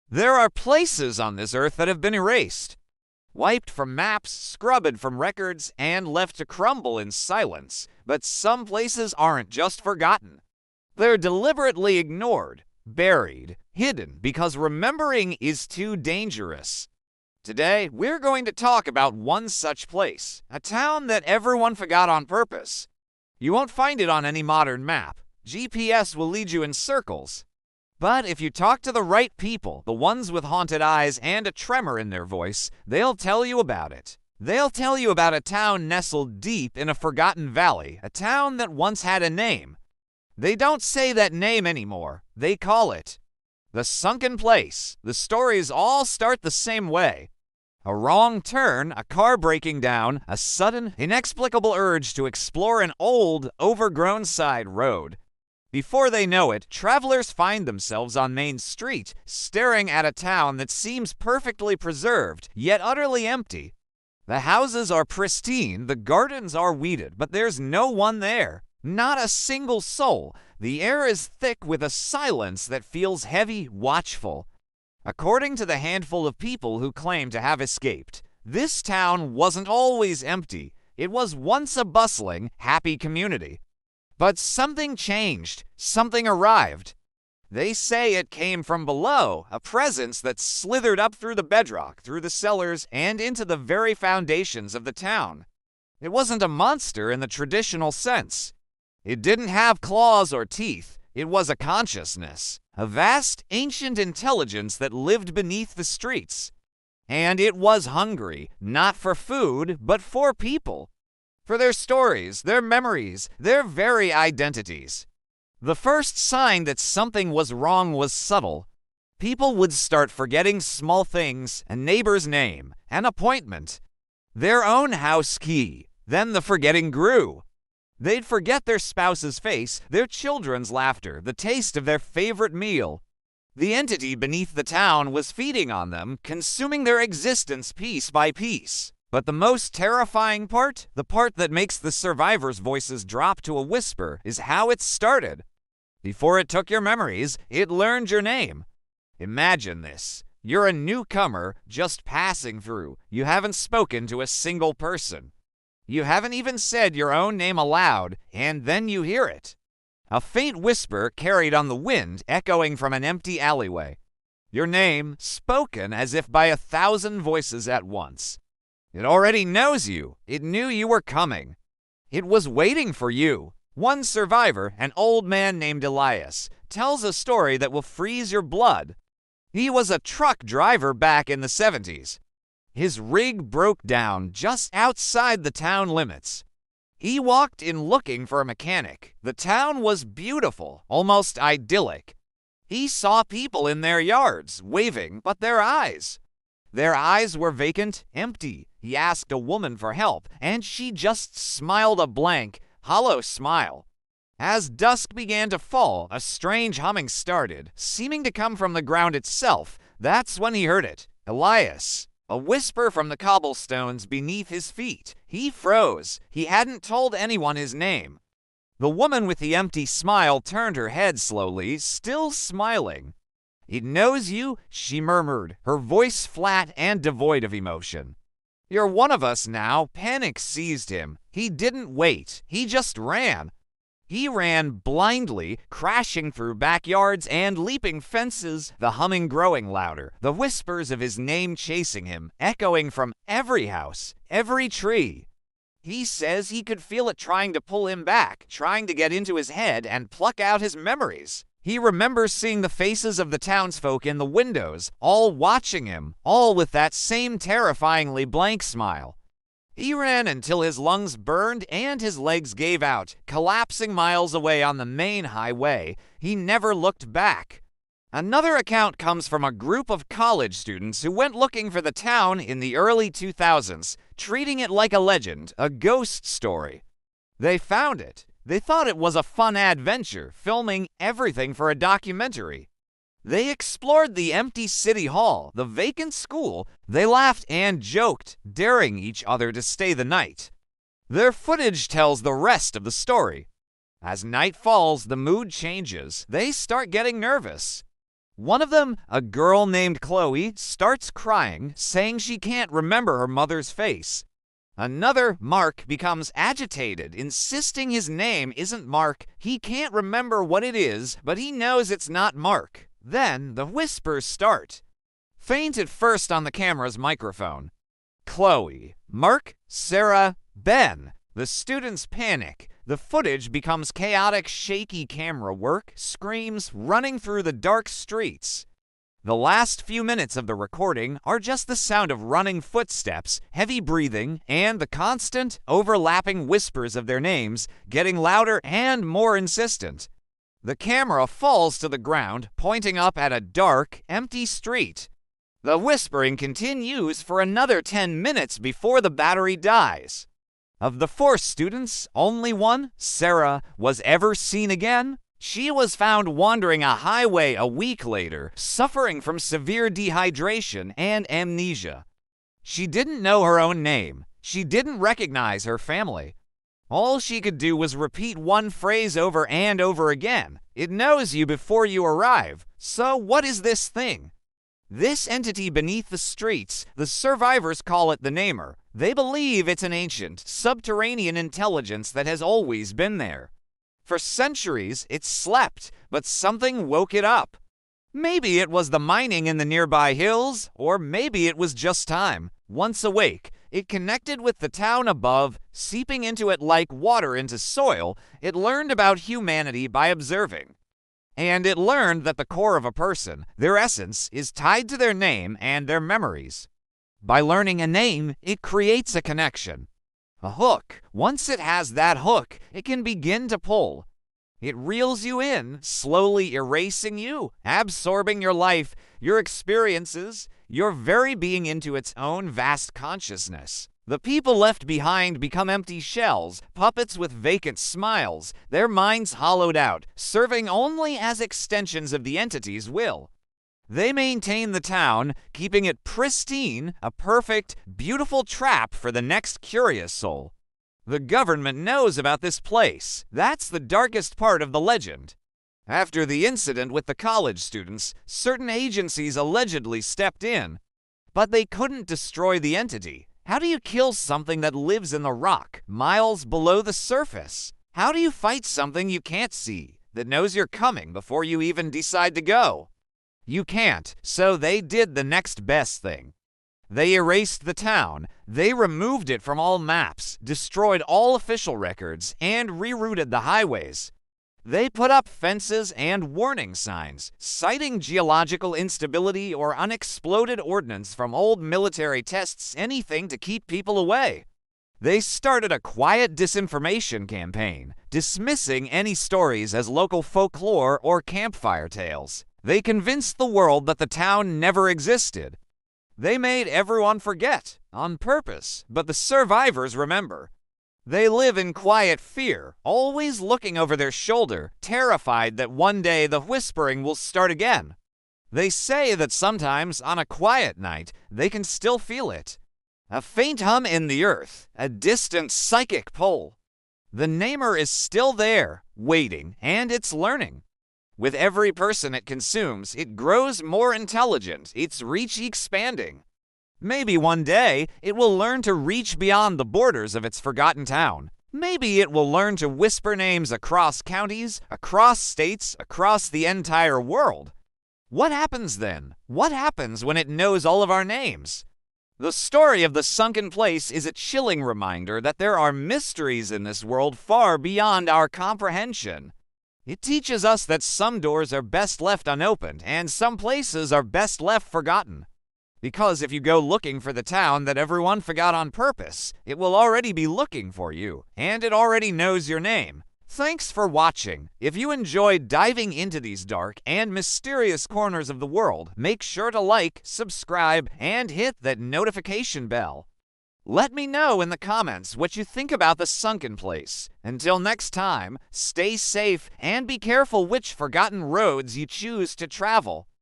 There are places on this earth that have been erased, wiped from maps, scrubbed from records, and left to crumble in silence. But some places aren't just forgotten. They're deliberately ignored, buried, hidden, because remembering is too dangerous. Today, we're going to talk about one such place, a town that everyone forgot on purpose. You won't find it on any modern map. GPS will lead you in circles. But if you talk to the right people, the ones with haunted eyes and a tremor in their voice, they'll tell you about it. They'll tell you about a town nestled deep in a forgotten valley, a town that once had a name. They don't say that name anymore. They call it the sunken place. The stories all start the same way. A wrong turn, a car breaking down, a sudden, inexplicable urge to explore an old, overgrown side road. Before they know it, travelers find themselves on Main Street, staring at a town that seems perfectly preserved, yet utterly empty. The houses are pristine, the gardens are weeded, but there's no one there. Not a single soul. The air is thick with a silence that feels heavy, watchful. According to the handful of people who claim to have escaped, this town wasn't always empty. It was once a bustling, happy community. But something changed. Something arrived. They say it came from below, a presence that slithered up through the bedrock, through the cellars, and into the very foundations of the town. It wasn't a monster in the traditional sense. It didn't have claws or teeth. It was a consciousness, a vast, ancient intelligence that lived beneath the streets. And it was hungry, not for food, but for people. For their stories, their memories, their very identities. The first sign that something was wrong was subtle. People would start forgetting small things, a neighbor's name, an appointment, their own house key. Then the forgetting grew. They'd forget their spouse's face, their children's laughter, the taste of their favorite meal. The entity beneath the town was feeding on them, consuming their existence piece by piece. But the most terrifying part, the part that makes the survivors' voices drop to a whisper, is how it started. Before it took your memories, it learned your name. Imagine this. You're a newcomer just passing through. You haven't spoken to a single person. You haven't even said your own name aloud, and then you hear it. A faint whisper carried on the wind, echoing from an empty alleyway. Your name, spoken as if by 1,000 voices at once. It already knows you. It knew you were coming. It was waiting for you. One survivor, an old man named Elias, tells a story that will freeze your blood. He was a truck driver back in the 70s. His rig broke down just outside the town limits. He walked in looking for a mechanic. The town was beautiful, almost idyllic. He saw people in their yards, waving, but their eyes were vacant, empty. He asked a woman for help, and she just smiled a blank, hollow smile. As dusk began to fall, a strange humming started, seeming to come from the ground itself. That's when he heard it. Elias. A whisper from the cobblestones beneath his feet. He froze. He hadn't told anyone his name. The woman with the empty smile turned her head slowly, still smiling. "It knows you," she murmured, her voice flat and devoid of emotion. "You're one of us now." Panic seized him. He didn't wait. He just ran. He ran blindly, crashing through backyards and leaping fences, the humming growing louder, the whispers of his name chasing him, echoing from every house, every tree. He says he could feel it trying to pull him back, trying to get into his head and pluck out his memories. He remembers seeing the faces of the townsfolk in the windows, all watching him, all with that same terrifyingly blank smile. He ran until his lungs burned and his legs gave out, collapsing miles away on the main highway. He never looked back. Another account comes from a group of college students who went looking for the town in the early 2000s, treating it like a legend, a ghost story. They found it. They thought it was a fun adventure, filming everything for a documentary. They explored the empty city hall, the vacant school. They laughed and joked, daring each other to stay the night. Their footage tells the rest of the story. As night falls, the mood changes. They start getting nervous. One of them, a girl named Chloe, starts crying, saying she can't remember her mother's face. Another, Mark, becomes agitated, insisting his name isn't Mark. He can't remember what it is, but he knows it's not Mark. Then the whispers start. Faint at first on the camera's microphone. Chloe, Mark, Sarah, Ben. The students panic. The footage becomes chaotic, shaky camera work, screams, running through the dark streets. The last few minutes of the recording are just the sound of running footsteps, heavy breathing, and the constant, overlapping whispers of their names getting louder and more insistent. The camera falls to the ground, pointing up at a dark, empty street. The whispering continues for another 10 minutes before the battery dies. Of the 4 students, only one, Sarah, was ever seen again. She was found wandering a highway a week later, suffering from severe dehydration and amnesia. She didn't know her own name. She didn't recognize her family. All she could do was repeat one phrase over and over again. It knows you before you arrive. So what is this thing? This entity beneath the streets, the survivors call it the Namer. They believe it's an ancient, subterranean intelligence that has always been there. For centuries, it slept, but something woke it up. Maybe it was the mining in the nearby hills, or maybe it was just time. Once awake, it connected with the town above, seeping into it like water into soil. It learned about humanity by observing. And it learned that the core of a person, their essence, is tied to their name and their memories. By learning a name, it creates a connection. A hook. Once it has that hook, it can begin to pull. It reels you in, slowly erasing you, absorbing your life, your experiences, your very being into its own vast consciousness. The people left behind become empty shells, puppets with vacant smiles, their minds hollowed out, serving only as extensions of the entity's will. They maintain the town, keeping it pristine, a perfect, beautiful trap for the next curious soul. The government knows about this place. That's the darkest part of the legend. After the incident with the college students, certain agencies allegedly stepped in, but they couldn't destroy the entity. How do you kill something that lives in the rock, miles below the surface? How do you fight something you can't see, that knows you're coming before you even decide to go? You can't, so they did the next best thing. They erased the town, they removed it from all maps, destroyed all official records, and rerouted the highways. They put up fences and warning signs, citing geological instability or unexploded ordnance from old military tests, anything to keep people away. They started a quiet disinformation campaign, dismissing any stories as local folklore or campfire tales. They convinced the world that the town never existed. They made everyone forget, on purpose, but the survivors remember. They live in quiet fear, always looking over their shoulder, terrified that one day the whispering will start again. They say that sometimes, on a quiet night, they can still feel it. A faint hum in the earth, a distant psychic pull. The Namer is still there, waiting, and it's learning. With every person it consumes, it grows more intelligent, its reach expanding. Maybe one day, it will learn to reach beyond the borders of its forgotten town. Maybe it will learn to whisper names across counties, across states, across the entire world. What happens then? What happens when it knows all of our names? The story of the sunken place is a chilling reminder that there are mysteries in this world far beyond our comprehension. It teaches us that some doors are best left unopened and some places are best left forgotten. Because if you go looking for the town that everyone forgot on purpose, it will already be looking for you, and it already knows your name. Thanks for watching. If you enjoyed diving into these dark and mysterious corners of the world, make sure to like, subscribe, and hit that notification bell. Let me know in the comments what you think about the sunken place. Until next time, stay safe and be careful which forgotten roads you choose to travel.